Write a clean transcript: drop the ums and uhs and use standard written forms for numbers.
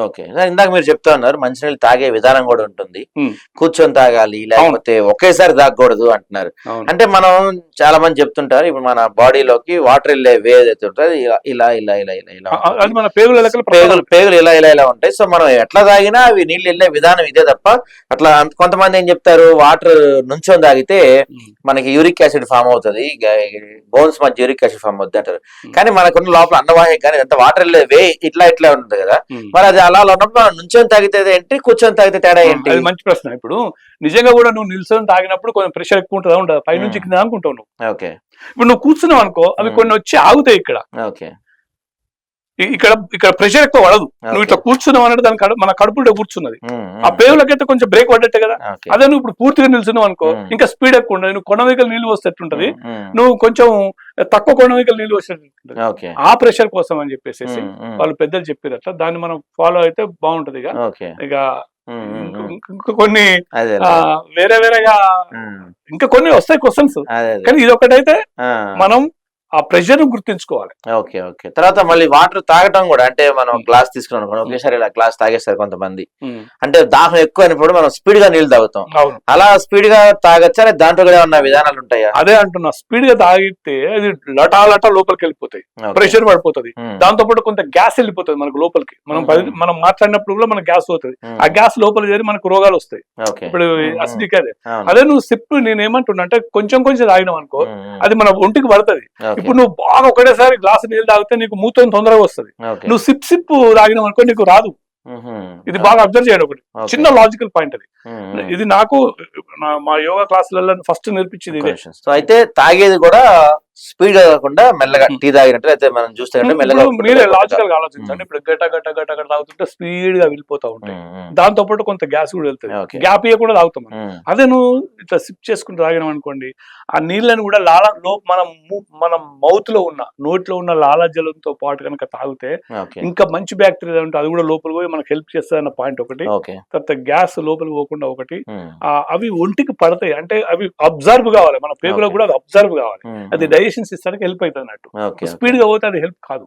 Okay. ఇందాక మీరు చెప్తా ఉన్నారు మంచినీళ్ళు తాగే విధానం కూడా ఉంటుంది. ఉమ్, కూర్చొని తాగాలి, లేకపోతే ఒకేసారి తాగకూడదు అంటున్నారు. అవును. అంటే మనం చాలా మంది చెప్తుంటారు, ఇప్పుడు మన బాడీలోకి వాటర్ వెళ్ళే వే ఏదైతే ఉంటుందో ఇలా ఇలా ఇలా ఇలా ఇలా ఇలా ఉంటుంది. అది మన పేగుల లెక్కల పేగులు ప్రకారం. పేగులు ఇలా ఇలా ఇలా ఉంటాయి. సో మనం ఎట్లా తాగినా అవి నీళ్ళు వెళ్ళే విధానం ఇదే తప్ప అట్లా కొంతమంది ఏం చెప్తారు, వాటర్ నుంచొని తాగితే ఉమ్, మనకి యూరిక్ యాసిడ్ ఫామ్ అవుతుంది, బోన్స్ మధ్య యూరిక్ యాసిడ్ ఫామ్ అవుతుంది అంటారు. ఉమ్, కానీ మనకున్న లోపల అన్నవాహిక కానీ ఎంత వాటర్ వెళ్ళే వే ఇట్లా ఇట్లా ఉంటుంది కదా. ఉమ్. మరి అది అలా ఉన్నప్పుడు మనం నుంచొని తాగితే ఏంటి, కూర్చొని తాగితే తేడా ఏంటి? అది మంచి ప్రశ్న. ఇప్పుడు నిజంగా కూడా నువ్వు నిల్చొని తాగినప్పుడు కొంచెం ప్రెషర్ ఎక్కువ ఉంటుందా ఉండదు, పైనుంచి కింద అనుకుంటావు నువ్వు. ఓకే ఇప్పుడు నువ్వు కూర్చున్నావు అనుకో, అవి కొన్ని వచ్చి ఆగుతాయి ఇక్కడ. ఓకే ఇక్కడ ఇక్కడ ప్రెషర్ ఎక్కువ పడదు. నువ్వు ఇట్లా కూర్చున్నావు అంటే దాని మన కడుపులో కూర్చున్నది, ఆ పేగులకైతే కొంచెం బ్రేక్ పడ్డట్టే కదా. అదే నువ్వు ఇప్పుడు పూర్తిగా నిల్చున్నావు అనుకో, ఇంకా స్పీడ్ ఎక్కువ ఉండదు. నువ్వు కొనవీకలు నీళ్ళు వస్తేట్టుంటది, నువ్వు కొంచెం తక్కువ కొనవీకలు నీళ్ళు వస్తేట్టుంటది. ఆ ప్రెషర్ కోసం అని చెప్పేసి వాళ్ళు పెద్దలు చెప్పారు. అట్లా దాన్ని మనం ఫాలో అయితే బాగుంటది. ఇక ఇంకా కొన్ని వేరే వేరేగా ఇంకా కొన్ని వస్తాయి క్వశ్చన్స్, కానీ ఇది ఒకటైతే మనం ఆ ప్రెషర్ గుర్తించుకోవాలి. Okay okay. తర్వాత మళ్ళీ వాటర్ తాగటం కూడా, అంటే మనం గ్లాస్ తీసుకున్నాం అనుకోండి, ఒకేసారి ఇలా గ్లాస్ తాగేస్తారు కొంతమంది. అంటే దాహం ఎక్కువ అయినప్పుడు మనం స్పీడ్ గా నీళ్లు తాగుతాం. అలా స్పీడ్ గా తాగచ్చా, దాంట్లో కూడా ఏమన్నా విధానాలు ఉంటాయా? అదే అంటున్నా, స్పీడ్ గా తాగితే అది లటా లటా లోపలికి వెళ్ళిపోతాయి, ప్రెషర్ పడిపోతుంది. దాంతో పాటు కొంత గ్యాస్ వెళ్ళిపోతుంది మనకు లోపలికి. మనం మాట్లాడినప్పుడు కూడా మనకు గ్యాస్ అవుతుంది. ఆ గ్యాస్ లోపలికి చేరి మనకు రోగాలు వస్తాయి. ఇప్పుడు అసిడిక్ అదే నువ్వు సిప్, నేను ఏమంటున్నా అంటే కొంచెం కొంచెం తాగినాం అనుకో, అది మన ఒంటికి పడుతుంది. ఇప్పుడు నువ్వు బాగా ఒకటేసారి గ్లాసు నీళ్ళు తాగితే నీకు మూతం తొందరగా వస్తుంది. నువ్వు సిప్ సిప్ తాగినావు అనుకో నీకు రాదు. ఇది బాగా అబ్జర్వ్ చేయడం ఒకటి చిన్న లాజికల్ పాయింట్. అది ఇది నాకు మా యోగా క్లాసులలో ఫస్ట్ నేర్పించింది ఇదే. సో అయితే తాగేది కూడా స్పీడ్ గా కాకుండా మెల్లగా, టీ తాగినట్టు అయితే మనం చూస్తే మెల్లగా. మీరే లాజికల్ గా ఆలోచించండి. ఇప్పుడు గట్ట గట్ట గట్ట గట్ట తాగుతుంటే స్పీడ్ గా వెళ్ళిపోతా ఉంటాయి, దాంతో పాటు కొంత గ్యాస్ కూడా వెళ్తుంది. గ్యాప్ ఇవ్వకుండా తాగుతాం. అదే నువ్వు ఇట్లా సిప్ చేసుకుంటూ తాగినాం అనుకోండి, ఆ నీళ్ళని కూడా మన మౌత్ లో ఉన్న, నోట్లో ఉన్న లాలాజలంతో పాటు కనుక తాగితే ఇంకా మంచి బ్యాక్టీరియా ఉంటే అది కూడా లోపలికి పోయి మనకు హెల్ప్ చేస్తుంది అన్న పాయింట్ ఒకటి. తర్వాత గ్యాస్ లోపలికి పోకుండా ఒకటి, అవి ఒంటికి పడతాయి. అంటే అవి అబ్జర్వ్ కావాలి, మన పేగులో కూడా అది అబ్జర్వ్ కావాలి. అది డైజెషన్ సిస్టమ్ హెల్ప్ అవుతుంది అన్నట్టు. స్పీడ్ గా పోతే అది హెల్ప్ కాదు.